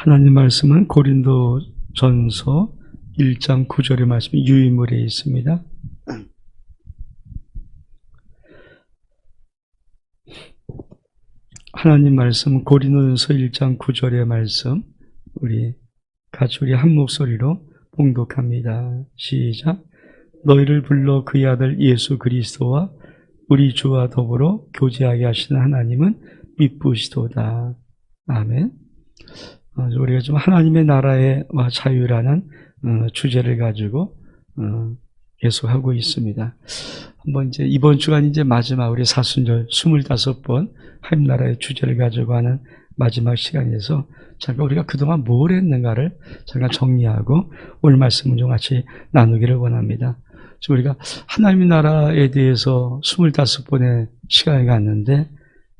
하나님 말씀은 고린도전서 1장 9절의 말씀이 유인물에 있습니다. 하나님 말씀 고린도전서 1장 9절의 말씀 우리 한 목소리로 봉독합니다. 시작. 너희를 불러 그의 아들 예수 그리스도와 우리 주와 더불어 교제하게 하시는 하나님은 미쁘시도다. 아멘. 우리가 좀 하나님의 나라와 자유라는 주제를 가지고 계속하고 있습니다. 한번 이번 주간 마지막 우리 사순절 25번 하나님 나라의 주제를 가지고 하는 마지막 시간에서 잠깐 우리가 그동안 뭘 했는가를 잠깐 정리하고 오늘 말씀을 좀 같이 나누기를 원합니다. 지금 우리가 하나님의 나라에 대해서 25번의 시간을 갔는데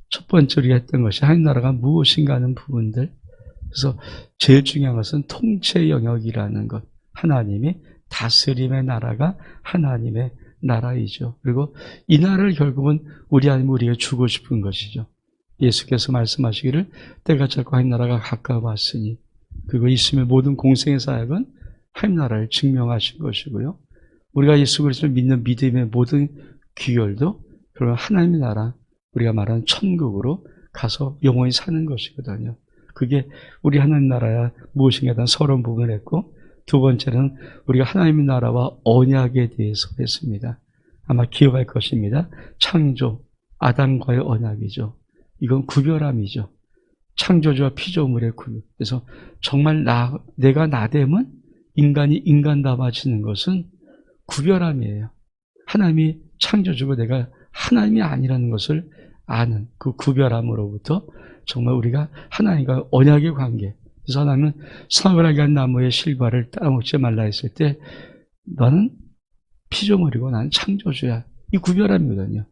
첫 번째 우리가 했던 것이 하나님 나라가 무엇인가 하는 부분들. 그래서 제일 중요한 것은 통치 영역이라는 것. 하나님이 다스림의 나라가 하나님의 나라이죠. 그리고 이 나라를 결국은 우리 하나님 우리에게 주고 싶은 것이죠. 예수께서 말씀하시기를 때가 짧고 하나님 나라가 가까워 왔으니 그리고 있음의 모든 공생의 사역은 하나님 나라를 증명하신 것이고요. 우리가 예수 그리스도를 믿는 믿음의 모든 귀결도 그러면 하나님의 나라, 우리가 말하는 천국으로 가서 영원히 사는 것이거든요. 그게 우리 하나님 나라야 무엇인가에 대한 서론 부분을 했고, 두 번째는 우리가 하나님의 나라와 언약에 대해서 했습니다. 아마 기억할 것입니다. 창조, 아담과의 언약이죠. 이건 구별함이죠. 창조주와 피조물의 구별. 그래서 정말 내가 나됨은 인간이 인간다워지는 것은 구별함이에요. 하나님이 창조주고 내가 하나님이 아니라는 것을 아는 그 구별함으로부터 정말 우리가 하나님과 언약의 관계. 그래서 하나님은 선악을 한 나무의 실과를 따먹지 말라 했을 때 너는 피조물이고 나는 창조주야. 이 구별함이거든요.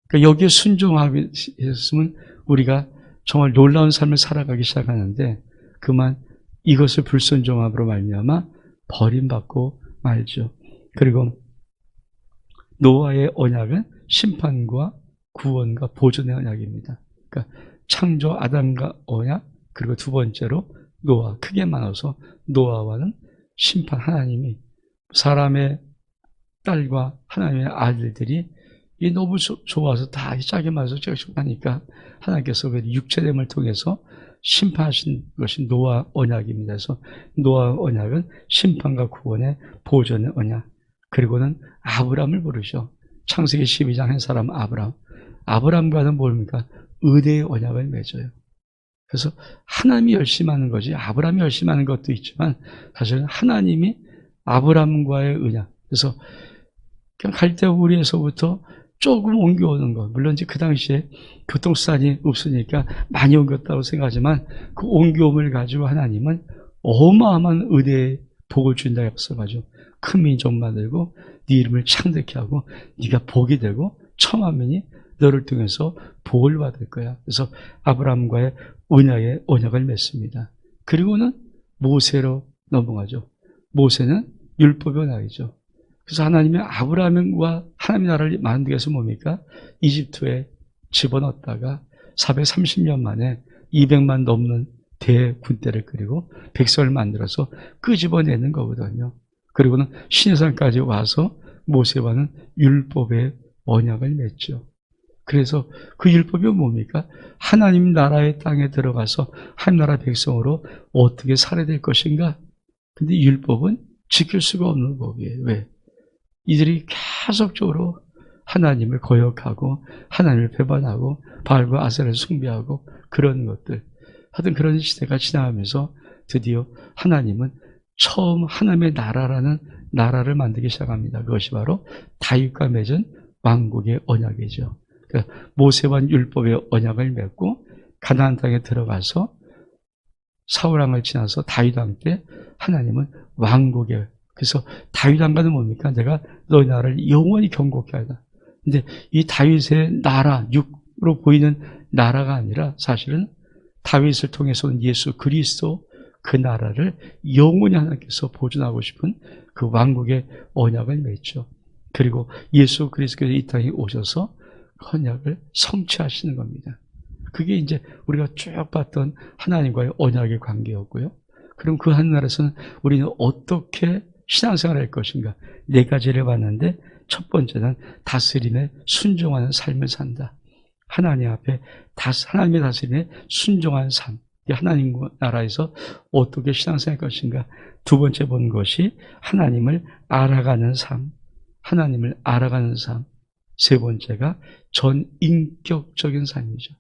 그러니까 여기에 순종하였으면 우리가 정말 놀라운 삶을 살아가기 시작하는데 그만 이것을 불순종함으로 말미암아 버림받고 말죠. 그리고 노아의 언약은 심판과 구원과 보존의 언약입니다. 그러니까 창조 아담과 언약, 그리고 두 번째로 노아, 크게 말해서 노아와는 심판. 하나님이 사람의 딸과 하나님의 아들들이 이 너무 좋아서 다 짜게 맞아서 하니까 하나님께서 그 육체됨을 통해서 심판하신 것이 노아 언약입니다. 그래서 노아 언약은 심판과 구원의 보존의 언약. 그리고는 아브람을 부르죠. 창세기 12장 한 사람 아브람. 아브람과는 뭡니까? 의대의 언약을 맺어요. 그래서 하나님이 열심히 하는 거지 아브람이 열심히 하는 것도 있지만 사실은 하나님이 아브람과의 언약. 그래서 그냥 갈대우리에서부터 조금 옮겨오는 것. 물론 그 당시에 교통수단이 없으니까 많이 옮겼다고 생각하지만 그 옮겨옴을 가지고 하나님은 어마어마한 의대의 복을 준다고 했어가지고 큰 민족 만들고 네 이름을 창대케 하고 네가 복이 되고 천만민이 너를 통해서 복을 받을 거야. 그래서 아브라함과의 언약을 맺습니다. 그리고는 모세로 넘어가죠. 모세는 율법의 언약이죠. 그래서 하나님이 아브라함과 하나님의 나라를 만들기 위해서 뭡니까? 이집트에 집어넣었다가 430년 만에 200만 넘는 대군대를 그리고 백성을 만들어서 끄집어내는 거거든요. 그리고는 시내산까지 와서 모세와는 율법의 언약을 맺죠. 그래서 그 율법이 뭡니까? 하나님 나라의 땅에 들어가서 하나님 나라 백성으로 어떻게 살아야 될 것인가? 근데 율법은 지킬 수가 없는 법이에요. 왜? 이들이 계속적으로 하나님을 거역하고 하나님을 배반하고 바알과 아세라를 숭배하고 그런 것들. 하여튼 그런 시대가 지나가면서 드디어 하나님은 처음 하나님의 나라라는 나라를 만들기 시작합니다. 그것이 바로 다윗과 맺은 왕국의 언약이죠. 그러니까 모세와 율법의 언약을 맺고 가나안 땅에 들어가서 사울왕을 지나서 다윗왕 때 하나님은 왕국의, 그래서 다윗왕과는 뭡니까? 내가 너희 나라를 영원히 경고케 하다. 근데 이 다윗의 나라, 육으로 보이는 나라가 아니라 사실은 다윗을 통해서 온 예수 그리스도 그 나라를 영원히 하나님께서 보존하고 싶은 그 왕국의 언약을 맺죠. 그리고 예수 그리스도께서 이 땅에 오셔서 언약을 성취하시는 겁니다. 그게 이제 우리가 쭉 봤던 하나님과의 언약의 관계였고요. 그럼 그 하늘나라에서는 우리는 어떻게 신앙생활을 할 것인가? 네 가지를 봤는데 첫 번째는 다스림에 순종하는 삶을 산다. 하나님 앞에 하나님의 다스림에 순종하는 삶. 하나님 나라에서 어떻게 신앙생활 할 것인가? 두 번째 본 것이 하나님을 알아가는 삶. 하나님을 알아가는 삶. 세 번째가 전인격적인 삶이죠.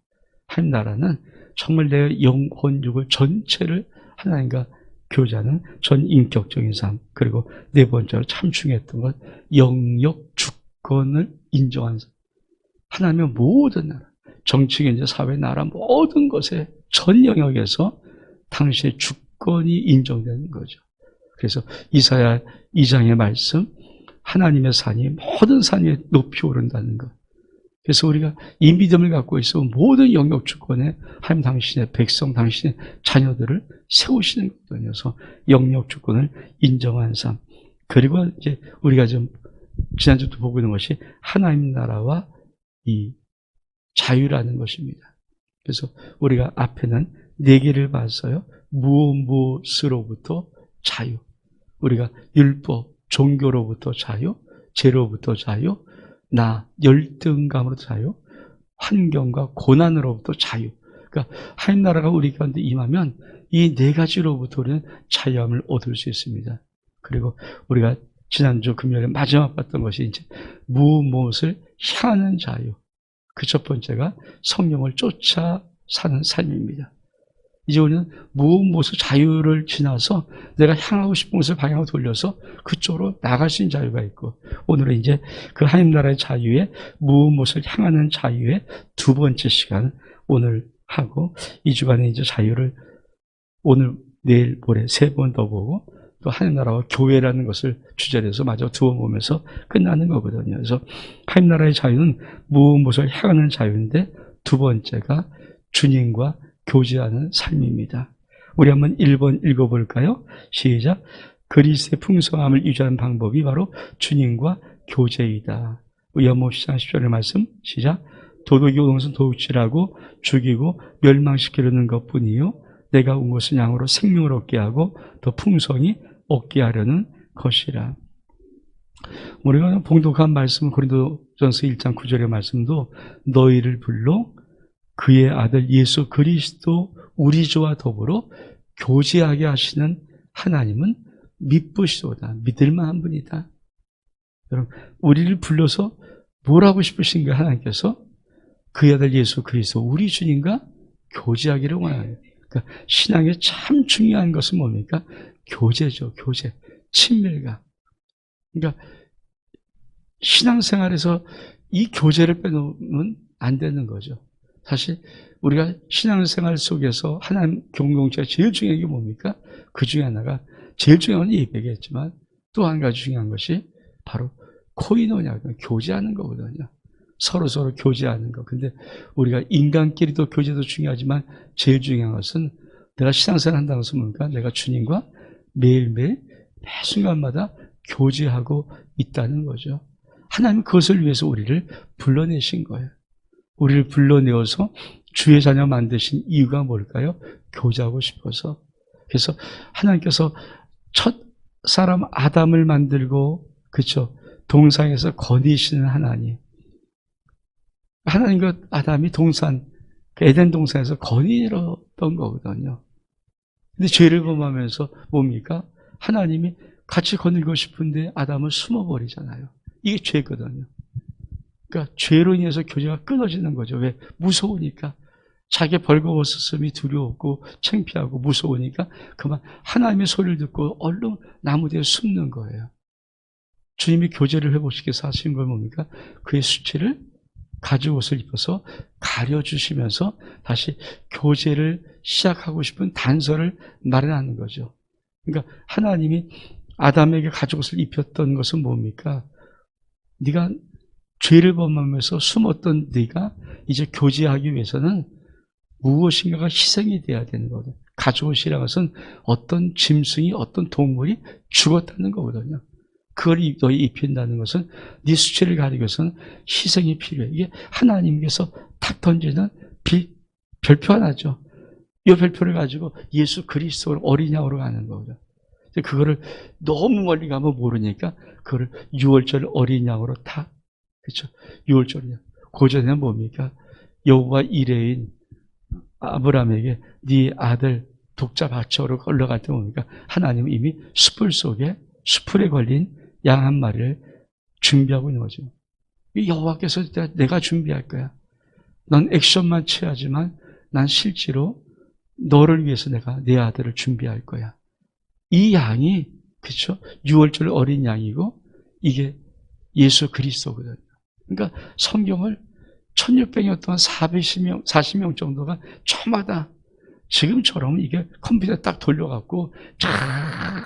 하나님 나라는 정말 내 영혼, 육을 전체를 하나님과 교제하는 전인격적인 삶. 그리고 네 번째로 참 중요했던 것, 영역 주권을 인정하는 삶. 하나님의 모든 나라, 정치, 경제, 사회, 나라 모든 것에 전 영역에서 당신의 주권이 인정되는 거죠. 그래서 이사야 2장의 말씀, 하나님의 산이 모든 산 위에 높이 오른다는 것. 그래서 우리가 이 믿음을 갖고 있어 모든 영역 주권에 하나님 당신의 백성, 당신의 자녀들을 세우시는 거거든요. 그래서 영역 주권을 인정한 삶. 그리고 이제 우리가 좀 지난주도 보고 있는 것이 하나님 나라와 이 자유라는 것입니다. 그래서 우리가 앞에는 네 개를 봤어요. 무엇으로부터 자유. 우리가 율법, 종교로부터 자유, 죄로부터 자유, 열등감으로부터 자유, 환경과 고난으로부터 자유. 그러니까 하나님 나라가 우리 가운데 임하면 이 네 가지로부터 우리는 자유함을 얻을 수 있습니다. 그리고 우리가 지난주 금요일에 마지막 봤던 것이 이제 무엇을 향하는 자유. 그 첫 번째가 성령을 쫓아 사는 삶입니다. 이제 우리는 무엇을 자유를 지나서 내가 향하고 싶은 곳을 방향을 돌려서 그쪽으로 나갈 수 있는 자유가 있고, 오늘은 이제 그 하나님 나라의 자유에 무엇을 향하는 자유의 두 번째 시간 오늘 하고, 이 주간에 이제 자유를 오늘, 내일, 모레 세 번 더 보고, 또 하나님 나라와 교회라는 것을 주제로 해서 마저 두 번 보면서 끝나는 거거든요. 그래서 하나님 나라의 자유는 무엇을 향하는 자유인데, 두 번째가 주님과 교제하는 삶입니다. 우리 한번 1번 읽어볼까요? 시작. 그리스도의 풍성함을 유지하는 방법이 바로 주님과 교제이다. 연못 10장 10절의 말씀 시작. 도둑이 오는 것은 도둑질하고 죽이고 멸망시키려는 것뿐이요 내가 온 것은 양으로 생명을 얻게 하고 더 풍성히 얻게 하려는 것이라. 우리가 봉독한 말씀 고린도전서 1장 9절의 말씀도 너희를 불러 그의 아들 예수 그리스도 우리 주와 더불어 교제하게 하시는 하나님은 믿으시도다. 믿을만한 분이다. 여러분, 우리를 불러서 뭘 하고 싶으신가? 하나님께서 그의 아들 예수 그리스도 우리 주님과 교제하기를 원하는. 그러니까 신앙에 참 중요한 것은 뭡니까? 교제죠. 교제, 친밀감. 그러니까 신앙생활에서 이 교제를 빼놓으면 안 되는 거죠. 사실 우리가 신앙생활 속에서 하나님 공동체가 제일 중요한 게 뭡니까? 그 중에 하나가 제일 중요한 건 예배겠지만 또 한 가지 중요한 것이 바로 코이노냐, 교제하는 거거든요. 서로 교제하는 거. 근데 우리가 인간끼리도 교제도 중요하지만 제일 중요한 것은 내가 신앙생활 한다는 것은 뭔가 내가 주님과 매일매일 매 순간마다 교제하고 있다는 거죠. 하나님은 그것을 위해서 우리를 불러내신 거예요. 우리를 불러내어서 주의 자녀 만드신 이유가 뭘까요? 교제하고 싶어서. 그래서 하나님께서 첫 사람 아담을 만들고, 그렇죠? 동산에서 거니시는 하나님. 하나님과 아담이 에덴 동산에서 거니었던 거거든요. 근데 죄를 범하면서 뭡니까? 하나님이 같이 거닐고 싶은데 아담을 숨어버리잖아요. 이게 죄거든요. 그러니까 죄로 인해서 교제가 끊어지는 거죠. 왜? 무서우니까. 자기 벌거벗었음이 두려웠고 창피하고 무서우니까 그만 하나님의 소리를 듣고 얼른 나무 뒤에 숨는 거예요. 주님이 교제를 회복시켜 서 하신 걸 뭡니까? 그의 수치를 가죽옷을 입어서 가려주시면서 다시 교제를 시작하고 싶은 단서를 마련하는 거죠. 그러니까 하나님이 아담에게 가죽옷을 입혔던 것은 뭡니까? 네가 죄를 범하면서 숨었던 네가 이제 교제하기 위해서는 무엇인가가 희생이 돼야 되는 거거든요. 가죽옷이라는 것은 어떤 짐승이, 어떤 동물이 죽었다는 거거든요. 그걸 너희 입힌다는 것은 네 수치를 가리기 위해서는 희생이 필요해. 이게 하나님께서 탁 던지는 빛, 별표 하나죠. 이 별표를 가지고 예수 그리스도를 어린 양으로 가는 거죠. 그거를 너무 멀리 가면 모르니까 그거를 6월절 어린 양으로 다, 그렇죠? 6월절 양. 고전에는 뭡니까? 여호와 이레인 아브라함에게 네 아들 독자 바쳐로 올라갈 때 뭡니까? 하나님은 이미 수풀에 걸린 양 한 마리를 준비하고 있는 거죠. 여호와께서 내가 준비할 거야. 넌 액션만 취하지만 난 실제로 너를 위해서 내가 내 아들을 준비할 거야. 이 양이, 그렇죠? 6월절 어린 양이고 이게 예수 그리스도거든요. 그러니까 성경을 1600년 동안 40명 정도가 저마다 지금처럼 이게 컴퓨터에 딱 돌려갖고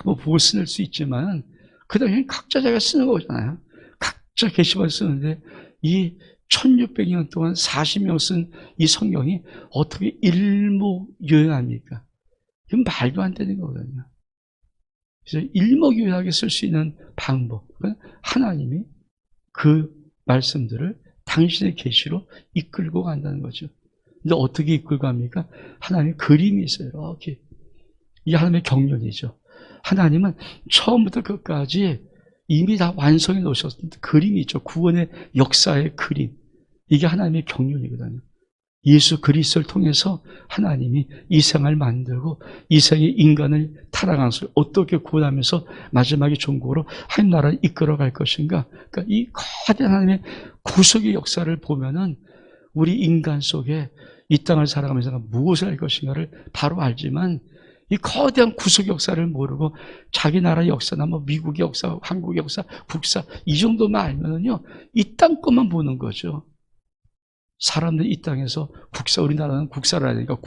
뭐 보고 쓸 수 있지만 그 당시엔 각자 자기가 쓰는 거잖아요. 각자 게시판 쓰는데 이 1600년 동안 40명 쓴 이 성경이 어떻게 일목요연합니까? 이건 말도 안 되는 거거든요. 그래서 일목요연하게 쓸 수 있는 방법, 하나님이 그 말씀들을 당신의 계시로 이끌고 간다는 거죠. 근데 어떻게 이끌고 갑니까? 하나님의 그림이 있어요. 이렇게. 이 하나님의 경륜이죠. 하나님은 처음부터 끝까지 이미 다 완성해 놓으셨던 그림이 있죠. 구원의 역사의 그림. 이게 하나님의 경륜이거든요. 예수 그리스도를 통해서 하나님이 이 세상을 만들고 이 세상의 인간을 타락한 것을 어떻게 구원하면서 마지막에 종국으로 한 나라를 이끌어갈 것인가. 그러니까 이 거대한 하나님의 구속의 역사를 보면은 우리 인간 속에 이 땅을 살아가면서 무엇을 할 것인가를 바로 알지만 이 거대한 구속 역사를 모르고 자기 나라의 역사나 뭐 미국의 역사, 한국의 역사, 국사 이 정도만 알면은요 이 땅 것만 보는 거죠. 사람들이 이 땅에서 우리나라는 국사를 알아야 되니까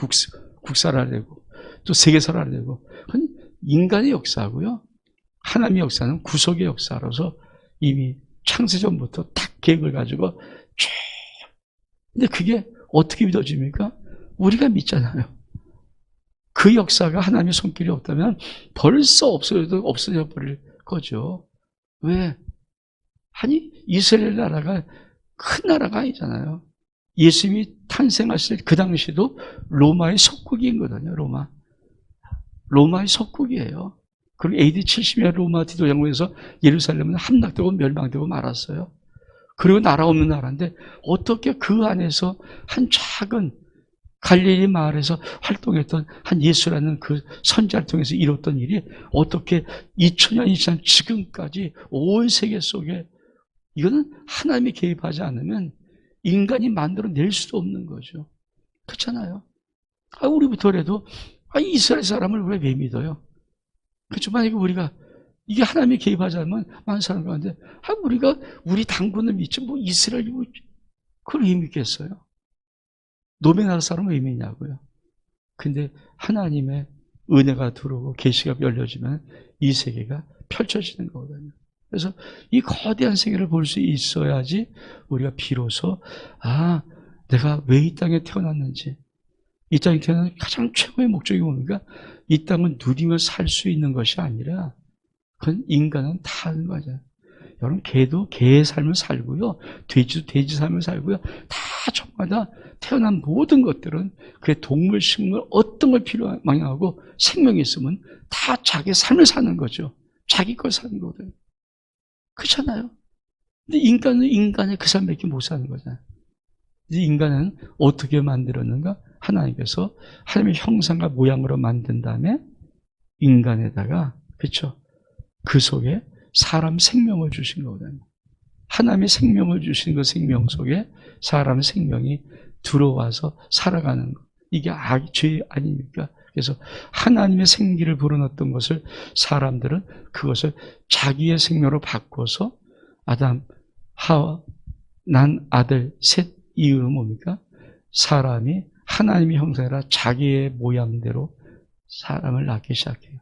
국사를 알아야 되고 또 세계사를 알아야 되고 그건 인간의 역사고요. 하나님의 역사는 구속의 역사로서 이미 창세전부터 딱 계획을 가지고 쭉. 근데 그게 어떻게 믿어집니까? 우리가 믿잖아요. 그 역사가 하나님의 손길이 없다면 벌써 없어져 버릴 거죠. 왜? 아니 이스라엘 나라가 큰 나라가 아니잖아요. 예수님이 탄생하실 그 당시도 로마의 속국이거든요. 로마의 속국이에요. 그리고 AD 70년 로마 디도장군에서 예루살렘은 함락되고 멸망되고 말았어요. 그리고 나라 없는 나라인데 어떻게 그 안에서 한 작은 갈릴리 마을에서 활동했던 한 예수라는 그 선지자를 통해서 이뤘던 일이 어떻게 2000년이 지난 지금까지 온 세계 속에 이거는 하나님이 개입하지 않으면 인간이 만들어낼 수도 없는 거죠. 그렇잖아요. 우리부터라도 이스라엘 사람을 왜 믿어요? 그렇죠. 만약에 우리가 이게 하나님이 개입하지 않으면 많은 사람 가운데 우리가 우리 당군을 믿지 뭐 이스라엘이 뭐 그걸 왜 믿겠어요? 노베 나라 사람은 왜 믿냐고요? 근데 하나님의 은혜가 들어오고 계시가 열려지면 이 세계가 펼쳐지는 거거든요. 그래서 이 거대한 세계를 볼 수 있어야지 우리가 비로소 내가 왜 이 땅에 태어났는지, 이 땅에 태어난 가장 최고의 목적이 뭡니까? 이 땅을 누리며 살 수 있는 것이 아니라 그건 인간은 다 하는 거죠. 여러분 개도 개의 삶을 살고요, 돼지도 돼지 삶을 살고요. 다 저마다 태어난 모든 것들은 그 동물, 식물 어떤 걸 필요하고 생명이 있으면 다 자기 삶을 사는 거죠. 자기 걸 사는 거거든요. 그렇잖아요. 근데 인간은 인간의 그 삶밖에 못 사는 거잖아요. 이제 인간은 어떻게 만들었는가? 하나님께서 하나님의 형상과 모양으로 만든 다음에 인간에다가, 그렇죠? 그 속에 사람 생명을 주신 거거든요. 하나님의 생명을 주신 그 생명 속에 사람 생명이 들어와서 살아가는 것. 이게 죄 아닙니까? 그래서 하나님의 생기를 불어넣었던 것을 사람들은 그것을 자기의 생명으로 바꿔서 아담, 하와, 난 아들, 셋 이유는 뭡니까? 사람이 하나님의 형상이라 자기의 모양대로 사람을 낳기 시작해요.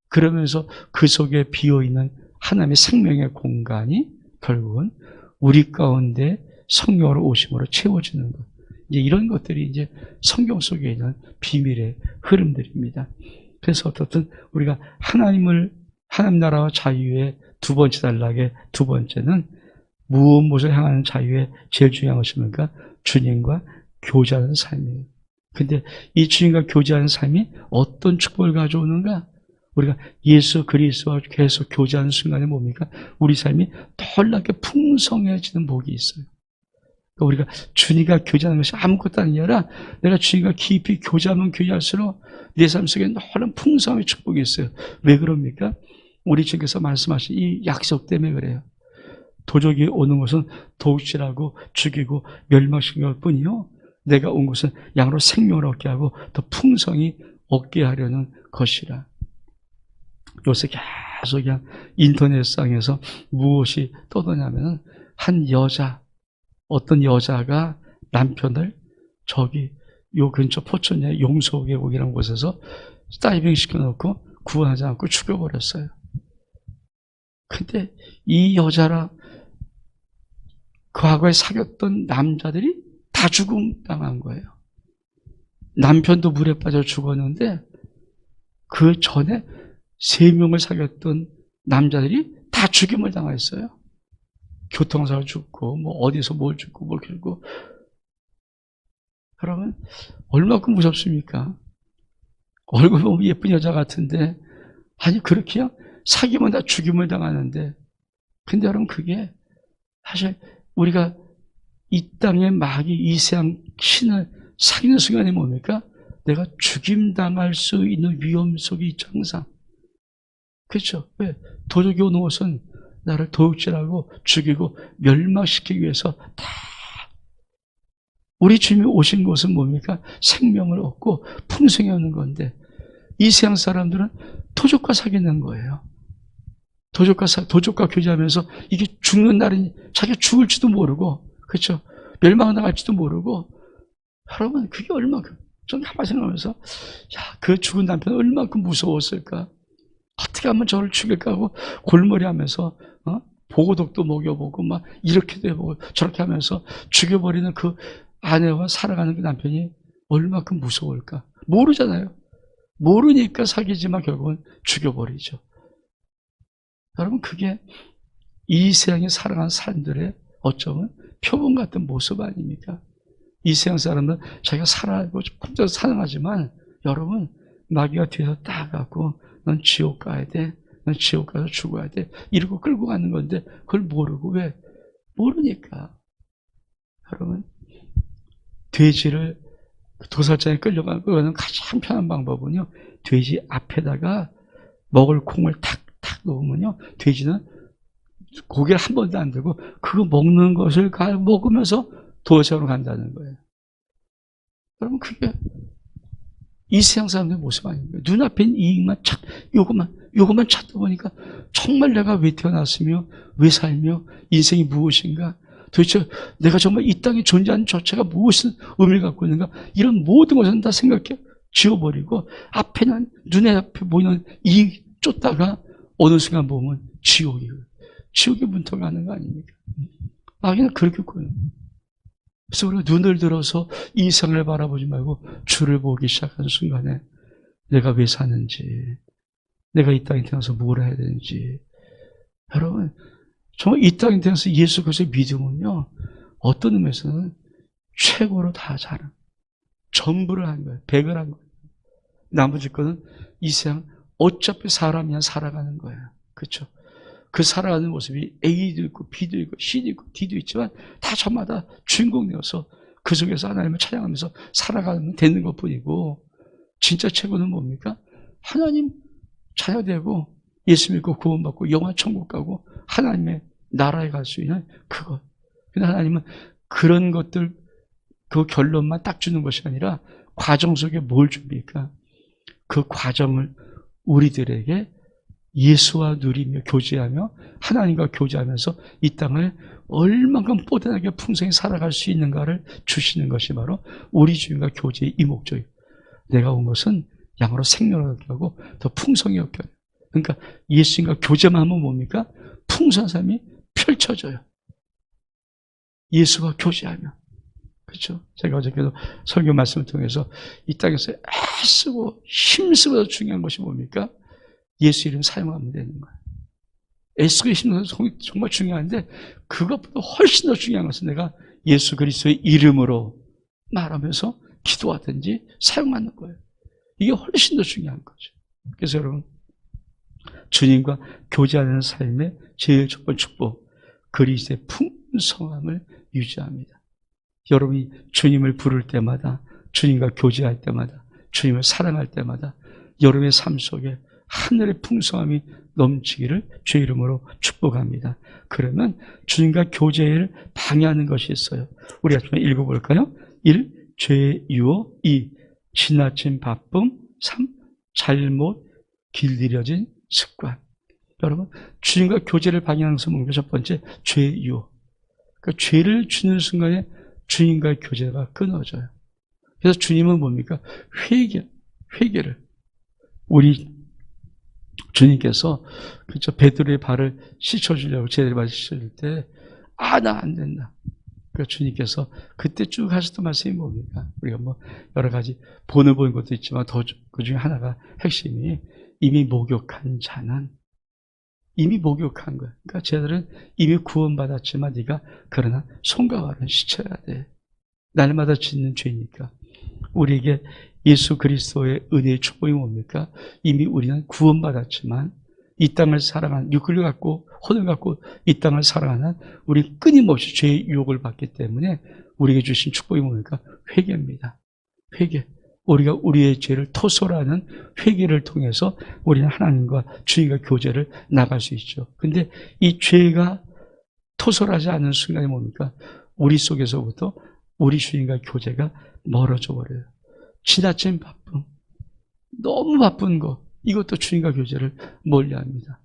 그러면서 그 속에 비어있는 하나님의 생명의 공간이 결국은 우리 가운데 성령으로 오심으로 채워지는 것. 이제 이런 것들이 이제 성경 속에 있는 비밀의 흐름들입니다. 그래서 어떻든 우리가 하나님 나라와 자유의 두 번째 단락의 두 번째는 무엇을 향하는 자유의 제일 중요한 것이 뭡니까? 주님과 교제하는 삶이에요. 근데 이 주님과 교제하는 삶이 어떤 축복을 가져오는가? 우리가 예수 그리스도와 계속 교제하는 순간에 뭡니까? 우리 삶이 덜나게 풍성해지는 복이 있어요. 그러니까 우리가 주님과 교제하는 것이 아무것도 아니라 내가 주님과 깊이 교제하면 교제할수록 내 삶 속에 너무 풍성한 축복이 있어요. 왜 그럽니까? 우리 주님께서 말씀하신 이 약속 때문에 그래요. 도적이 오는 것은 도둑질하고 죽이고 멸망시키는 것 뿐이요, 내가 온 것은 양으로 생명을 얻게 하고 더 풍성히 얻게 하려는 것이라. 요새 계속 그냥 인터넷상에서 무엇이 떠도냐면 한 여자, 어떤 여자가 남편을 저기 요 근처 포천의 용서계곡이라는 곳에서 다이빙 시켜놓고 구원하지 않고 죽여버렸어요. 근데 이 여자랑 과거에 사귀었던 남자들이 다 죽음당한 거예요. 남편도 물에 빠져 죽었는데 그 전에 3명을 사귀었던 남자들이 다 죽임을 당했어요. 교통사고 죽고 뭐 어디서 뭘 죽고 뭘 죽고. 여러분 얼마큼 무섭습니까? 얼굴 보면 예쁜 여자 같은데, 아니 그렇게요? 사귀면 다 죽임을 당하는데. 근데 여러분 그게 사실 우리가 이 땅의 마귀 이 세상 신을 사귀는 순간이 뭡니까? 내가 죽임당할 수 있는 위험 속에 있죠, 항상. 그렇죠? 왜? 도적이 오는 것은 나를 도둑질하고 죽이고 멸망시키기 위해서 다. 우리 주님이 오신 것은 뭡니까? 생명을 얻고 풍성히 얻는 건데, 이 세상 사람들은 도적과 사귀는 거예요. 도적과 교제하면서 이게 죽는 날이 자기가 죽을지도 모르고, 그렇죠? 멸망당할지도 모르고. 여러분 그게 얼마큼, 저는 가만히 생각하면서 야, 그 죽은 남편은 얼마큼 무서웠을까? 어떻게 하면 저를 죽일까 하고 골머리 하면서 보고독도 먹여보고 막 이렇게도 해보고 저렇게 하면서 죽여버리는 그 아내와 살아가는 그 남편이 얼마큼 무서울까? 모르잖아요. 모르니까 사귀지만 결국은 죽여버리죠. 여러분 그게 이 세상에 살아가는 사람들의 어쩌면 표본 같은 모습 아닙니까? 이 세상 사람은 자기가 살아가고 혼자 살아가지만 여러분 마귀가 뒤에서 딱 갖고 넌 지옥 가야 돼, 넌 지옥 가서 죽어야 돼 이러고 끌고 가는 건데 그걸 모르고. 왜? 모르니까. 여러분 돼지를 도살장에 끌려가는 가장 편한 방법은요, 돼지 앞에다가 먹을 콩을 탁탁 놓으면요, 돼지는 고개를 한 번도 안 들고 그거 먹는 것을 먹으면서 도살장으로 간다는 거예요. 여러분 그게 이 세상 사람들의 모습 아닙니까? 눈앞에 있는 이익만 요것만 찾다 보니까 정말 내가 왜 태어났으며 왜 살며 인생이 무엇인가, 도대체 내가 정말 이 땅에 존재하는 자체가 무엇을 의미를 갖고 있는가, 이런 모든 것은 다 생각해 지워버리고 앞에는 눈에 앞에 보이는 이익 쫓다가 어느 순간 보면 지옥의 문턱을 가는 거 아닙니까? 마귀는 그렇게 꾸요. 그래서 우리가 눈을 들어서 이 세상을 바라보지 말고 주를 보기 시작하는 순간에 내가 왜 사는지, 내가 이 땅에 태어나서 뭘 해야 되는지. 여러분 정말 이 땅에 태어나서 예수 그리스도의 믿음은요, 어떤 의미에서는 최고로 다 잘한, 전부를 한 거예요. 100을 한 거예요. 나머지 거는 이 세상 어차피 사람이야 살아가는 거예요. 그렇죠? 그 살아가는 모습이 A도 있고 B도 있고 C도 있고 D도 있지만 다 저마다 주인공 되어서 그 속에서 하나님을 찬양하면서 살아가면 되는 것뿐이고, 진짜 최고는 뭡니까? 하나님 자녀되고 예수 믿고 구원받고 영원 천국 가고 하나님의 나라에 갈 수 있는 그것. 근데 하나님은 그런 것들 그 결론만 딱 주는 것이 아니라 과정 속에 뭘 줍니까? 그 과정을 우리들에게 예수와 누리며 교제하며 하나님과 교제하면서 이 땅을 얼만큼 뽀대하게 풍성히 살아갈 수 있는가를 주시는 것이 바로 우리 주님과 교제의 이목적이에요. 내가 온 것은 양으로 생명을 얻게 하고 더 풍성히 얻게 하고. 그러니까 예수님과 교제만 하면 뭡니까? 풍성한 삶이 펼쳐져요. 예수와 교제하면. 그렇죠? 제가 어저께도 설교 말씀을 통해서 이 땅에서 애쓰고 힘쓰고 중요한 것이 뭡니까? 예수 이름 사용하면 되는 거예요. 애쓰고 힘쓰는 것은 정말 중요한데 그것보다 훨씬 더 중요한 것은 내가 예수 그리스도의 이름으로 말하면서 기도하든지 사용하는 거예요. 이게 훨씬 더 중요한 거죠. 그래서 여러분, 주님과 교제하는 삶의 제일 첫 번째 축복, 그리스도의 풍성함을 유지합니다. 여러분이 주님을 부를 때마다, 주님과 교제할 때마다, 주님을 사랑할 때마다 여러분의 삶 속에 하늘의 풍성함이 넘치기를 주의 이름으로 축복합니다. 그러면 주님과 교제를 방해하는 것이 있어요. 우리 아침에 읽어볼까요? 1. 죄의 유혹. 2. 지나친 바쁨. 3. 잘못 길들여진 습관. 여러분, 주님과 교제를 방해하는 것은 뭔가 첫 번째, 죄의 유혹. 그러니까 죄를 주는 순간에 주님과의 교제가 끊어져요. 그래서 주님은 뭡니까? 회개를. 우리 주님께서 그렇죠, 베드로의 발을 씻어주려고 제대로 발을 씻어줄 때, 나 안 된다. 그러니까 주님께서 그때 쭉 하셨던 말씀이 뭡니까? 우리가 뭐 여러 가지 본을 보는 것도 있지만 더 그 중에 하나가 핵심이 이미 목욕한 자는 이미 목욕한 거야. 그러니까 쟤들은 이미 구원받았지만 네가 그러나 손과 발은 씻어야 돼. 날마다 짓는 죄니까. 우리에게 예수 그리스도의 은혜의 축복이 뭡니까? 이미 우리는 구원받았지만 이 땅을 사랑하는, 육을 갖고 혼을 갖고 이 땅을 사랑하는 우리 끊임없이 죄의 유혹을 받기 때문에 우리에게 주신 축복이 뭡니까? 회개입니다. 회개. 우리가 우리의 죄를 토설하는 회개를 통해서 우리는 하나님과 주님과 교제를 나갈 수 있죠. 근데 이 죄가 토설하지 않는 순간이 뭡니까? 우리 속에서부터 우리 주님과 교제가 멀어져 버려요. 지나친 바쁨, 너무 바쁜 거, 이것도 주님과 교제를 멀리합니다.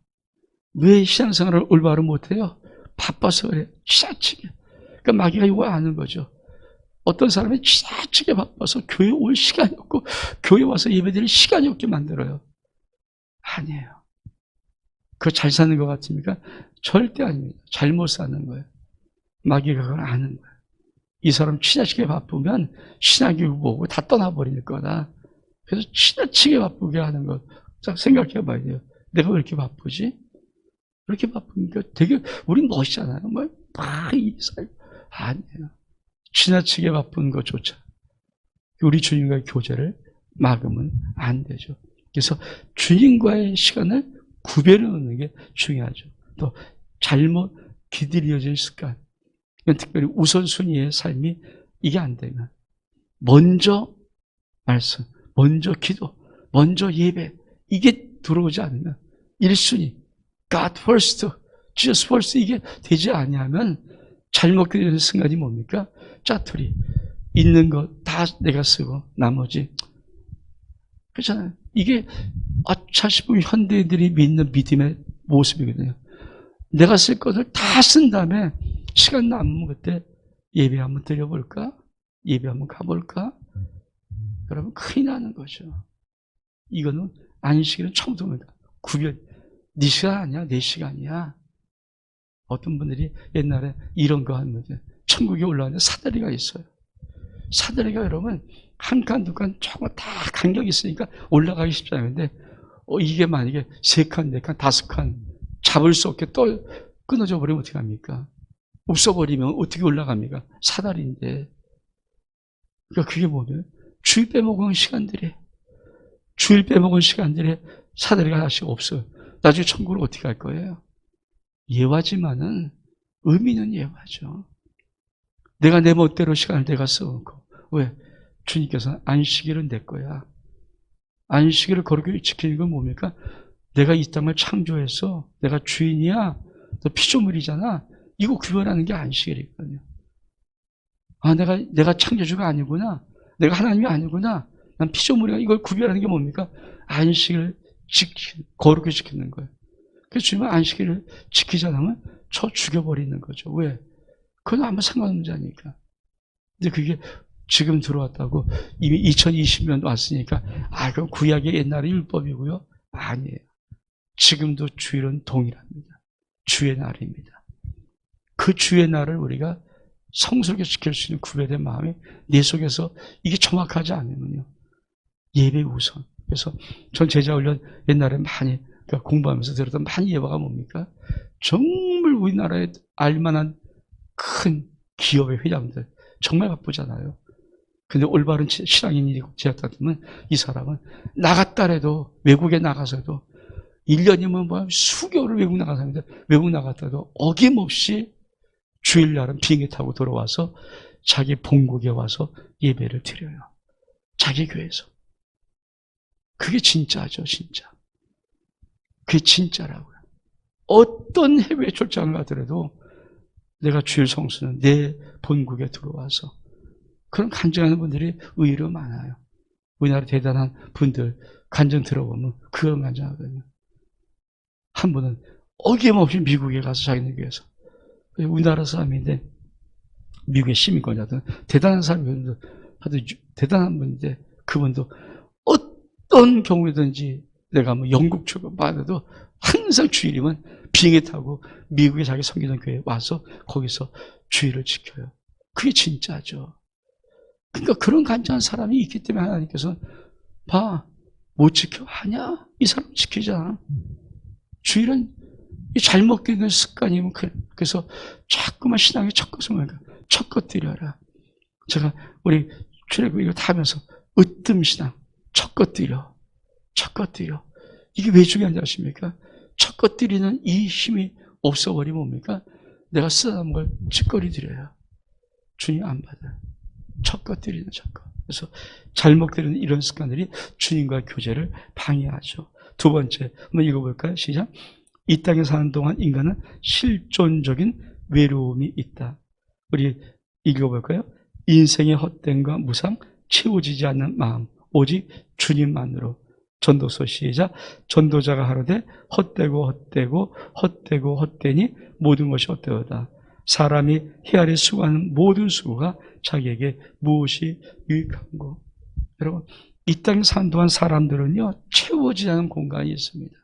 왜 신앙생활을 올바로 못해요? 바빠서 그래요. 지나치게. 그러니까 마귀가 이거 아는 거죠. 어떤 사람이 지나치게 바빠서 교회 올 시간이 없고 교회 와서 예배드릴 시간이 없게 만들어요. 아니에요. 그거 잘 사는 것 같습니까? 절대 아닙니다. 잘못 사는 거예요. 마귀가 그걸 아는 거예요. 이 사람 지나치게 바쁘면 신앙교육 보고 다 떠나버릴 거다. 그래서 지나치게 바쁘게 하는 것 생각해 봐야 돼요. 내가 왜 이렇게 바쁘지? 왜 이렇게 바쁘니까 되게 우린 멋있잖아요. 뭐 막 이사요. 아니에요. 지나치게 바쁜 것조차 우리 주님과의 교제를 막으면 안 되죠. 그래서 주님과의 시간을 구별해 놓는 게 중요하죠. 또 잘못 길들여진 습관, 특별히 우선순위의 삶이 이게 안 되면 먼저 말씀, 먼저 기도, 먼저 예배, 이게 들어오지 않으면 1순위, God first, Jesus first, 이게 되지 아니하면 잘못 길들여진 순간이 뭡니까? 짜투리. 있는 거 다 내가 쓰고 나머지. 그렇잖아요. 이게 싶으면 현대인들이 믿는 믿음의 모습이거든요. 내가 쓸 것을 다 쓴 다음에 시간 남으면 그때 예배 한번 드려볼까? 예배 한번 가볼까? 여러분 큰일 나는 거죠. 이거는 안식일은 처음부터 뭡니까? 구별. 네 시간 아니야? 내 시간이야. 어떤 분들이 옛날에 이런 거 하는데 천국에 올라가는데 사다리가 있어요. 사다리가 여러분 한 칸, 두 칸 정말 다 간격이 있으니까 올라가기 쉽잖아요. 근데 이게 만약에 세 칸, 네 칸, 다섯 칸 잡을 수 없게 또 끊어져 버리면 어떻게 합니까? 없어버리면 어떻게 올라갑니까? 사다리인데. 그러니까 그게 뭐예요? 주일 빼먹은 시간들에 사다리가 다시 없어요. 나중에 천국을 어떻게 할 거예요? 예화지만은 의미는 예화죠. 내가 내 멋대로 시간을 내가 써놓고. 왜? 주님께서는 안식일은 내 거야. 안식일을 거룩하게 지키는 건 뭡니까? 내가 이 땅을 창조해서 내가 주인이야. 너 피조물이잖아. 이거 구별하는 게 안식일이거든요. 내가 창조주가 아니구나. 내가 하나님이 아니구나. 난 피조물이야. 이걸 구별하는 게 뭡니까? 안식일을 거룩하게 지키는 거예요. 그래서 주님은 안식일을 지키자 하면 저 죽여버리는 거죠. 왜? 그건 아무 상관없는 자니까. 근데 그게 지금 들어왔다고 이미 2020년 왔으니까 그럼 구약의 옛날의 율법이고요. 아니에요. 지금도 주일은 동일합니다. 주의 날입니다. 그 주의 날을 우리가 성스럽게 지킬 수 있는 구별된 마음이 내 속에서 이게 정확하지 않으면요. 예배 우선. 그래서 전 제자훈련 옛날에 많이 공부하면서 들었던 많은 예화가 뭡니까? 정말 우리나라에 알만한 큰 기업의 회장들 정말 바쁘잖아요. 근데 올바른 신앙인이었다면 이 사람은 나갔다래도, 외국에 나가서도 1년이면 뭐 수개월을 외국 나갔다도 어김없이 주일날은 비행기 타고 돌아와서 자기 본국에 와서 예배를 드려요. 자기 교회에서. 그게 진짜죠, 진짜. 그게 진짜라고요. 어떤 해외 출장을 가더라도 내가 주일 성수는 내 본국에 들어와서, 그런 간증하는 분들이 의외로 많아요. 우리나라 대단한 분들 간증 들어보면 그런 간증하거든요. 한 분은 어김없이 미국에 가서 자기네 교회에서, 우리나라 사람인데 미국의 시민권자든 대단한 사람이거든요. 아주 대단한 분인데 그분도 어떤 경우든지 내가 뭐 영국 출국받아도 항상 주일이면 비행기 타고 미국에 자기 섬기는 교회에 와서 거기서 주일을 지켜요. 그게 진짜죠. 그러니까 그런 간절한 사람이 있기 때문에 하나님께서는 봐, 못 지켜? 아니야. 이 사람 지키잖아. 주일은 잘못 되는 습관이면 그래서 자꾸만 신앙의 첫 것은 뭘까? 첫 것 드려라. 제가 우리 출애굽 이거 다 하면서 으뜸신앙, 첫 것 드려. 첫 것 드려. 이게 왜 중요한지 아십니까? 첫 것 드리는 이 힘이 없어버리면 뭡니까? 내가 쓰다는 걸 찌꺼리 드려야 주님 안 받아요. 첫 것 드리는 첫 것. 그래서 잘못 드리는 이런 습관들이 주님과 교제를 방해하죠. 두 번째, 한번 읽어볼까요? 시작. 이 땅에 사는 동안 인간은 실존적인 외로움이 있다. 우리 읽어볼까요? 인생의 헛됨과 무상, 채워지지 않는 마음, 오직 주님만으로. 전도서 시작. 전도자가 하루되 헛되고 헛되고 헛되고 헛되니 모든 것이 헛되어다. 사람이 헤아려 수고하는 모든 수고가 자기에게 무엇이 유익한고. 여러분, 이 땅에 사는 동안 사람들은요, 채워지지 않은 공간이 있습니다.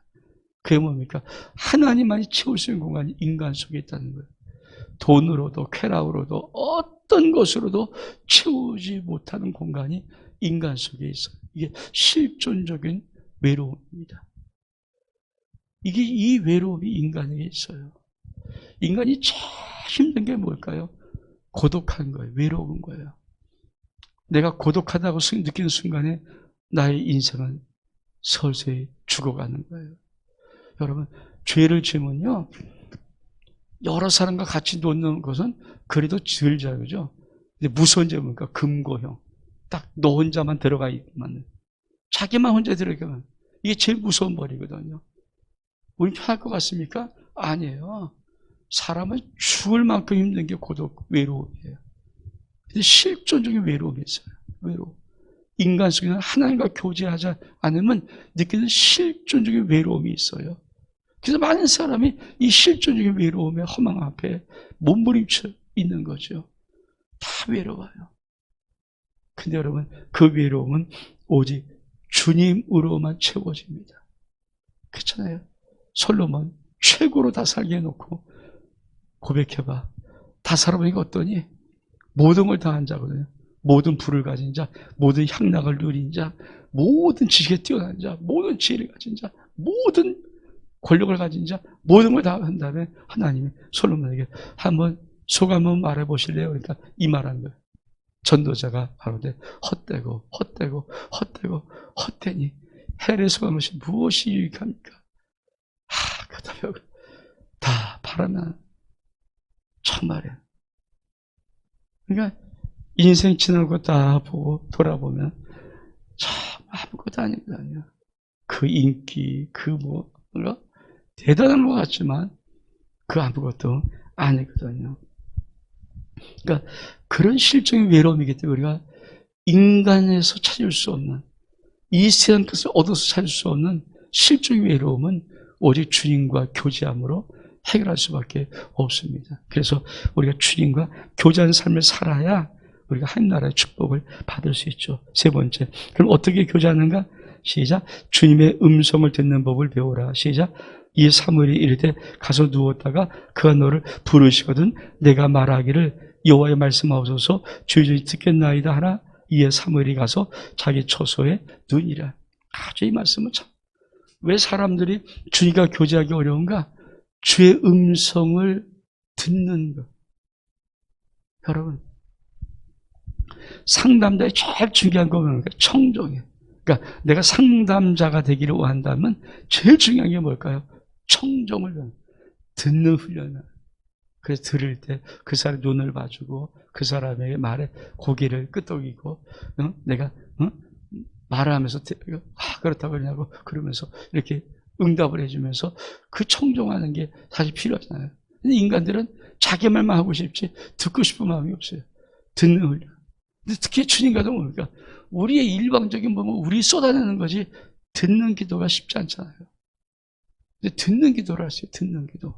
그게 뭡니까? 하나님만이 채울 수 있는 공간이 인간 속에 있다는 거예요. 돈으로도 쾌락으로도 어떤 것으로도 채우지 못하는 공간이 인간 속에 있어요. 이게 실존적인 외로움입니다. 이게 이 외로움이 인간에게 있어요. 인간이 제일 힘든 게 뭘까요? 고독한 거예요. 외로운 거예요. 내가 고독하다고 느끼는 순간에 나의 인생은 서서히 죽어가는 거예요. 여러분, 죄를 지으면요, 여러 사람과 같이 놓는 것은 그래도 덜 자유죠. 근데 무서운 점은 뭡니까? 금고형. 딱 너 혼자만 들어가 있만, 자기만 혼자 들어가면 이게 제일 무서운 벌이거든요. 우리 편할 것 같습니까? 아니에요. 사람은 죽을 만큼 힘든 게 고독, 외로움이에요. 근데 실존적인 외로움이 있어요. 외로움. 인간 속에는 하나님과 교제하지 않으면 느끼는 실존적인 외로움이 있어요. 그래서 많은 사람이 이 실존적인 외로움의 허망 앞에 몸부림쳐 있는 거죠. 다 외로워요. 근데 여러분, 그 외로움은 오직 주님으로만 채워집니다. 그렇잖아요. 솔로몬 최고로 다 살게 해놓고 고백해봐. 다 살아보니까 어떠니? 모든 걸 다 한 자거든요. 모든 부를 가진 자, 모든 향락을 누린 자, 모든 지식에 뛰어난 자, 모든 지혜를 가진 자, 모든 권력을 가진 자, 모든 걸 다 한 다음에 하나님이 솔로몬에게 한번 소감을 말해보실래요? 그러니까 이 말한 거예요. 전도자가 바로되 헛되고 헛되고 헛되고 헛되니 헬의 소감없이 무엇이 유익합니까? 그렇다면 다 바라면 참말이에요. 그러니까 인생 지난 거 다 보고 돌아보면 참 아무것도 아니거든요. 그 인기, 그 뭐가 대단한 것 같지만 그 아무것도 아니거든요. 그러니까 그런 실정의 외로움이기 때문에 우리가 인간에서 찾을 수 없는, 이 세상 것을 얻어서 찾을 수 없는 실정의 외로움은 오직 주님과 교제함으로 해결할 수밖에 없습니다. 그래서 우리가 주님과 교제하는 삶을 살아야 우리가 하나님나라의 축복을 받을 수 있죠. 세 번째, 그럼 어떻게 교제하는가? 시작. 주님의 음성을 듣는 법을 배우라. 시작. 이 사무엘이 이르되 가서 누웠다가 그가 너를 부르시거든 내가 말하기를 여호와의 말씀하소서 주의 듣겠나이다 하라. 이에 사무엘이 가서 자기 처소에 누니라. 아주 이 말씀은 참, 왜 사람들이 주님과 교제하기 어려운가? 주의 음성을 듣는 것. 여러분, 상담자의 제일 중요한 건 뭡니까? 청종이에요. 그러니까 내가 상담자가 되기를 원한다면 제일 중요한 게 뭘까요? 청종을 듣는 훈련을. 그래서 들을 때 그 사람 눈을 봐주고 그 사람에게 말에 고개를 끄덕이고 내가 말하면서 그렇다고 그러냐고 그러면서 이렇게 응답을 해주면서 그 청종하는 게 사실 필요하잖아요. 근데 인간들은 자기 말만 하고 싶지 듣고 싶은 마음이 없어요. 듣는 훈련. 근데 특히 주님과도 뭡니까? 우리의 일방적인 몸은 우리 쏟아내는 거지 듣는 기도가 쉽지 않잖아요. 근데 듣는 기도를 하세요. 듣는 기도.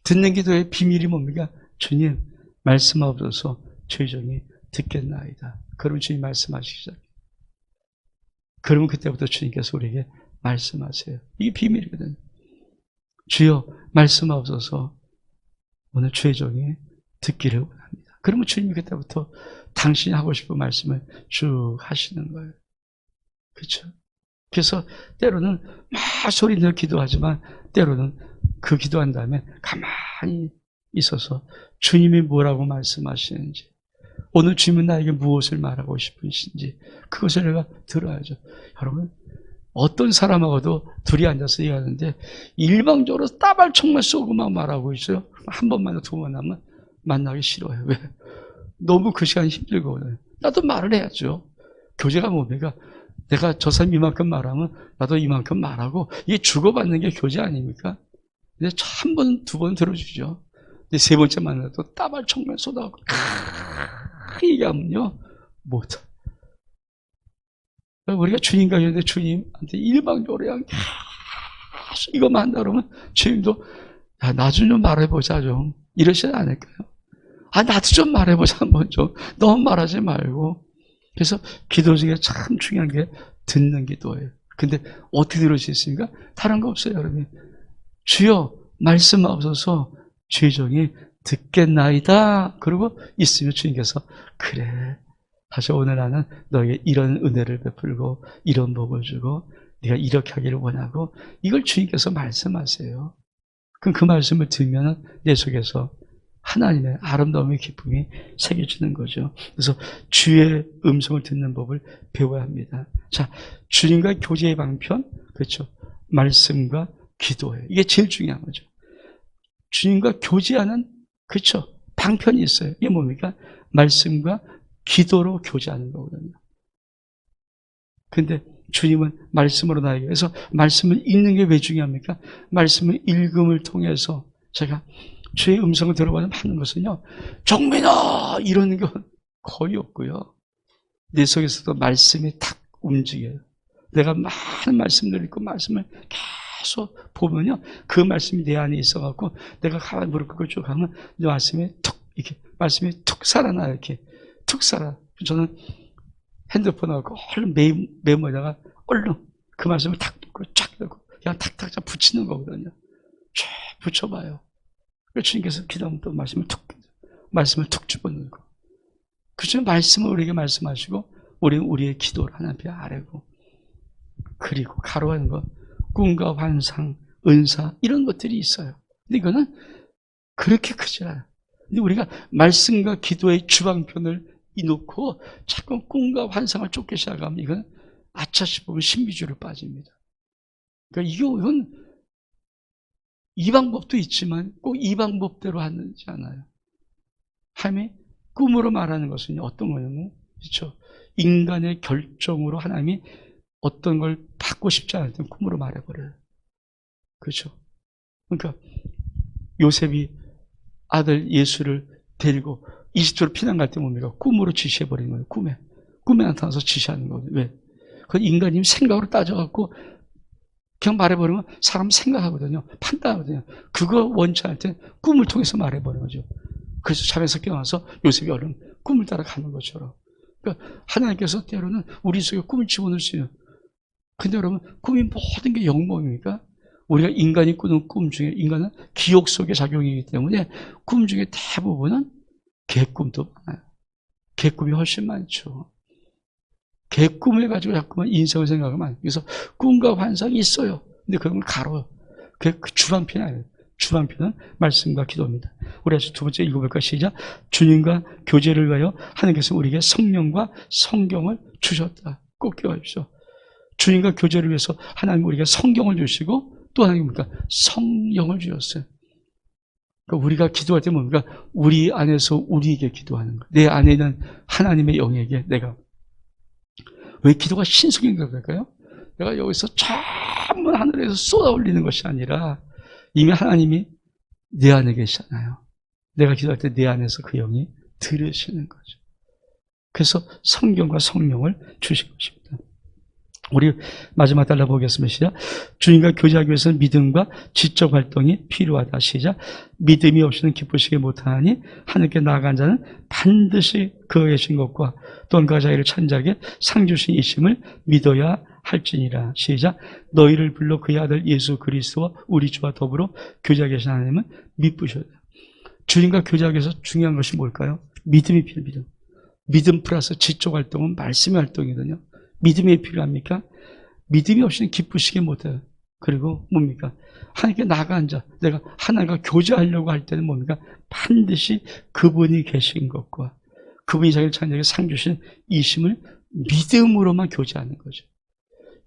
듣는 기도의 비밀이 뭡니까? 주님 말씀하옵소서 죄종이 듣겠나이다. 그러면 주님 말씀하시기 시작해요. 그러면 그때부터 주님께서 우리에게 말씀하세요. 이게 비밀이거든요. 주여 말씀하옵소서 오늘 죄종이 듣기를 원합니다. 그러면 주님이 그때부터 당신이 하고 싶은 말씀을 쭉 하시는 거예요. 그렇죠? 그래서 때로는 막 소리 내어 기도하지만 때로는 그 기도한 다음에 가만히 있어서 주님이 뭐라고 말씀하시는지, 오늘 주님은 나에게 무엇을 말하고 싶으신지 그것을 내가 들어야죠. 여러분 어떤 사람하고도 둘이 앉아서 얘기하는데 일방적으로 따발총만 쏘고 막 말하고 있어요. 한 번 만나 두 번 만나면 만나기 싫어요. 왜? 너무 그 시간이 힘들거든요. 나도 말을 해야죠. 교제가 뭡니까? 내가 저 사람 이만큼 말하면 나도 이만큼 말하고 이게 주고받는 게 교제 아닙니까? 근데 한 번, 두 번 들어주죠. 근데 세 번째 만나도 따발총만 쏟아갖고 얘기하면요 못해. 우리가 주님과 있는데 주님한테 일방적으로 그냥 계속 이것만 한다 그러면 주님도 야, 나 좀 말해보자 좀 이러시지 않을까요? 아, 나도 좀 말해보자 한번 좀. 너무 말하지 말고. 그래서 기도 중에 참 중요한 게 듣는 기도예요. 근데 어떻게 들을 수 있습니까? 다른 거 없어요, 여러분. 주여 말씀하옵소서 죄종이 듣겠나이다. 그러고 있으면 주님께서 그래. 사실 오늘 나는 너에게 이런 은혜를 베풀고 이런 복을 주고 네가 이렇게 하기를 원하고 이걸 주님께서 말씀하세요. 그럼 그 말씀을 들으면 내 속에서 하나님의 아름다움의 기쁨이 새겨지는 거죠. 그래서 주의 음성을 듣는 법을 배워야 합니다. 자, 주님과 교제의 방편, 그렇죠. 말씀과 기도예요. 이게 제일 중요한 거죠. 주님과 교제하는, 그렇죠. 방편이 있어요. 이게 뭡니까? 말씀과 기도로 교제하는 거거든요. 근데 주님은 말씀으로 나에게, 그래서 말씀을 읽는 게 왜 중요합니까? 말씀을 읽음을 통해서 제가 주의 음성을 들어보는 받는 것은요, 정민아! 이러는 건 거의 없고요. 내 속에서도 말씀이 탁 움직여요. 내가 많은 말씀을 읽고 말씀을 계속 보면요, 그 말씀이 내 안에 있어갖고 내가 가만히 무릎 꿇고 쭉 하면 이 말씀이 툭, 이렇게, 말씀이 툭 살아나요. 이렇게. 툭 살아. 저는 핸드폰하고 얼른 메모에다가 얼른 그 말씀을 탁 놓고 쫙 넣고 그냥 탁탁 붙이는 거거든요. 쫙 붙여봐요. 그래서 주님께서 기도하면 또 말씀을 툭 집어넣고. 그죠? 말씀을 우리에게 말씀하시고, 우리는 우리의 기도를 하나님 앞에 아뢰고, 그리고 가로하는 것, 꿈과 환상, 은사, 이런 것들이 있어요. 근데 이거는 그렇게 크지 않아요. 근데 우리가 말씀과 기도의 주방편을 이놓고 자꾸 꿈과 환상을 쫓기 시작하면 이건 아차 싶으면 신비주의로 빠집니다. 그러니까 이건 이 방법도 있지만 꼭 이 방법대로 하지 않아요. 하나님이 꿈으로 말하는 것은 어떤 거냐면, 그렇죠? 인간의 결정으로 하나님이 어떤 걸 받고 싶지 않을 때 꿈으로 말해버려요. 그렇죠? 그러니까 요셉이 아들 예수를 데리고 이집트로 피난 갈 때 뭡니까? 꿈으로 지시해버리는 거예요. 꿈에 나타나서 지시하는 거예요. 왜? 그건 인간이 생각으로 따져갖고 그냥 말해버리면 사람 생각하거든요. 판단하거든요. 그거 원치 않을 때 꿈을 통해서 말해버리는 거죠. 그래서 잠에서 깨어나서 요셉이 얼른 꿈을 따라가는 것처럼. 그러니까 하나님께서 때로는 우리 속에 꿈을 집어넣으시요. 근데 여러분, 꿈이 모든 게 영몽입니까? 우리가 인간이 꾸는 꿈 중에, 인간은 기억 속의 작용이기 때문에 꿈 중에 대부분은 개꿈도 많아요. 개꿈이 훨씬 많죠. 개꿈을 가지고 자꾸만 인생을 생각하면, 그래서 꿈과 환상이 있어요. 근데 그런 걸 가로요. 그게 그 주방편이 아니에요. 주방편은 말씀과 기도입니다. 우리 아주 두 번째 읽어볼까? 시작. 주님과 교제를 위하여 하나님께서 우리에게 성령과 성경을 주셨다. 꼭 기억하십시오. 주님과 교제를 위해서 하나님 우리에게 성경을 주시고 또 하나님 뭡니까? 성령을 주셨어요. 그러니까 우리가 기도할 때 뭡니까? 우리 안에서 우리에게 기도하는 거예요. 내 안에 있는 하나님의 영에게 내가. 왜 기도가 신속인 걸까요? 내가 여기서 전부 하늘에서 쏟아 올리는 것이 아니라 이미 하나님이 내 안에 계시잖아요. 내가 기도할 때 내 안에서 그 영이 들으시는 거죠. 그래서 성경과 성령을 주신 것입니다. 우리 마지막 달라 보겠습니다. 시작. 주님과 교제하기 위해서는 믿음과 지적 활동이 필요하다. 시작. 믿음이 없이는 기쁘시게 못하니 하나님께 나아간 자는 반드시 그가 계신 것과 또한 그 자기를 찾는 자에게 상 주신 이심을 믿어야 할지니라. 시작. 너희를 불러 그의 아들 예수 그리스도와 우리 주와 더불어 교제하게 계신 하나님은 믿으셔야 돼요. 주님과 교제하기 위해서 중요한 것이 뭘까요? 믿음이 필요해요. 믿음. 믿음 플러스 지적 활동은 말씀의 활동이거든요. 믿음이 필요합니까? 믿음이 없이는 기쁘시게 못해요. 그리고 뭡니까? 하나님께 나아간 자, 내가 하나님과 교제하려고 할 때는 뭡니까? 반드시 그분이 계신 것과 그분이 자기를 찾는 자에게 상 주신 이심을 믿음으로만 교제하는 거죠.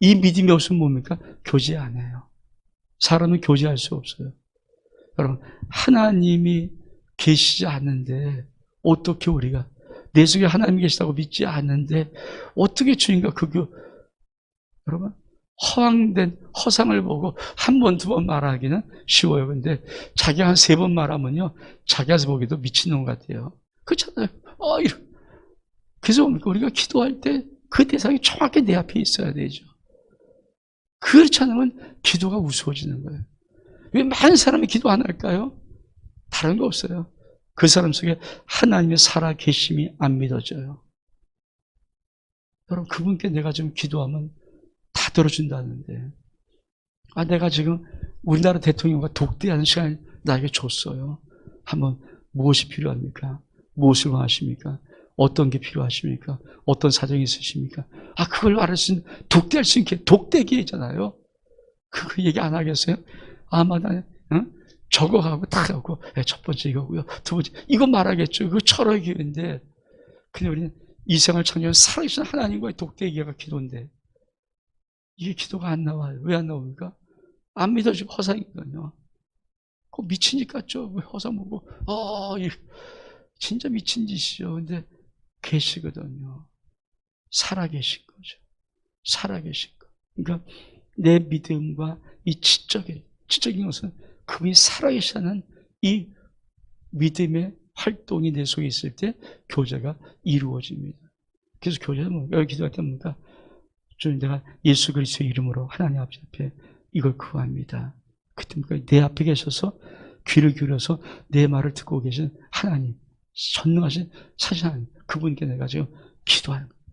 이 믿음이 없으면 뭡니까? 교제 안 해요. 사람은 교제할 수 없어요. 여러분, 하나님이 계시지 않는데 어떻게 우리가 내 속에 하나님이 계시다고 믿지 않는데 어떻게 주님과 여러분, 허황된 허상을 보고 한 번, 두 번 말하기는 쉬워요. 근데 자기가 한 세 번 말하면요, 자기가 보기도 미친놈 같아요. 그렇잖아요. 그래서 우리가 기도할 때 그 대상이 정확히 내 앞에 있어야 되죠. 그렇지 않으면 기도가 우스워지는 거예요. 왜 많은 사람이 기도 안 할까요? 다른 거 없어요. 그 사람 속에 하나님의 살아 계심이 안 믿어져요. 여러분, 그분께 내가 좀 기도하면 다 들어준다는데, 내가 지금 우리나라 대통령과 독대하는 시간을 나에게 줬어요. 한번 무엇이 필요합니까? 무엇을 원하십니까? 어떤 게 필요하십니까? 어떤 사정이 있으십니까? 그걸 말할 수 있는, 독대할 수 있는 독대 기회잖아요. 그 얘기 안 하겠어요? 적어가고 다 하고, 첫 번째 이거고요. 두 번째, 이거 말하겠죠. 그거 철의 기회인데. 근데 우리는 이 생활 청년 살아계신 하나님과의 독대 기회가 기도인데, 이게 기도가 안 나와요. 왜 안 나옵니까? 안 믿어지고 허상이거든요. 꼭 미친 짓 같죠? 왜 허상 보고, 진짜 미친 짓이죠. 근데 계시거든요. 살아계신 거죠. 살아계신 거. 그러니까 내 믿음과 이 지적인 것은 그분이 살아계시다는 이 믿음의 활동이 내 속에 있을 때 교제가 이루어집니다. 그래서 교제는 뭡니까? 여기 기도할 때 뭡니까? 주님, 내가 예수 그리스도의 이름으로 하나님 아버지 앞에 이걸 구합니다. 그때 내 앞에 계셔서 귀를 기울여서 내 말을 듣고 계신 하나님, 전능하신 사신 하나님, 그분께 내가 지금 기도하는 거예요.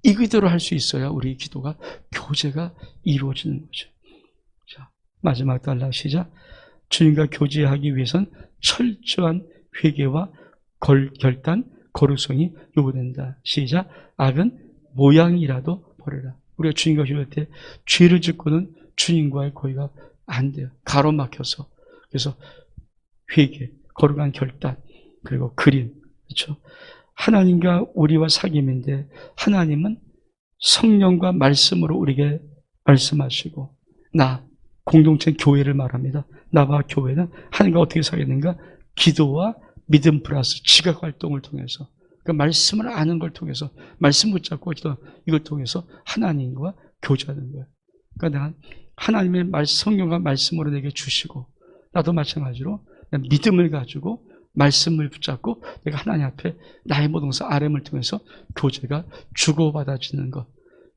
이 기도를 할 수 있어야 우리 기도가 교제가 이루어지는 거죠. 자, 마지막 달라 시작. 주님과 교제하기 위해선 철저한 회개와 결단, 거룩성이 요구된다. 시작. 악은 모양이라도 버려라. 우리가 주님과 교제할 때 죄를 짓고는 주님과의 거리가 안 돼요. 가로막혀서. 그래서 회개, 거룩한 결단, 그리고 그림, 그렇죠? 하나님과 우리와 사귐인데 하나님은 성령과 말씀으로 우리에게 말씀하시고, 공동체 교회를 말합니다. 나와 교회는 하나님과 어떻게 사귀는가? 기도와 믿음 플러스 지각 활동을 통해서, 그 말씀을 아는 걸 통해서, 말씀 붙잡고 기도, 이걸 통해서 하나님과 교제하는 거예요. 그러니까 내가 하나님의 성령과 말씀으로 내게 주시고, 나도 마찬가지로 믿음을 가지고 말씀을 붙잡고 내가 하나님 앞에 나의 모든 것을 RM을 통해서 교제가 주고받아지는 것,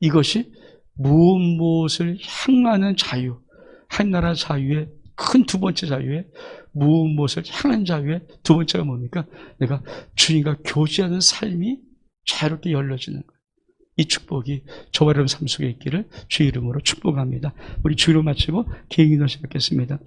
이것이 무엇을 향하는 자유, 하나나라 자유의 큰 두 번째 자유에, 무엇을 향한 자유의 두 번째가 뭡니까? 내가 주님과 교제하는 삶이 자유롭게 열려지는 거예요. 이 축복이 저와 여러분 삶 속에 있기를 주의 이름으로 축복합니다. 우리 주의로 마치고 개인기도 시작하겠습니다.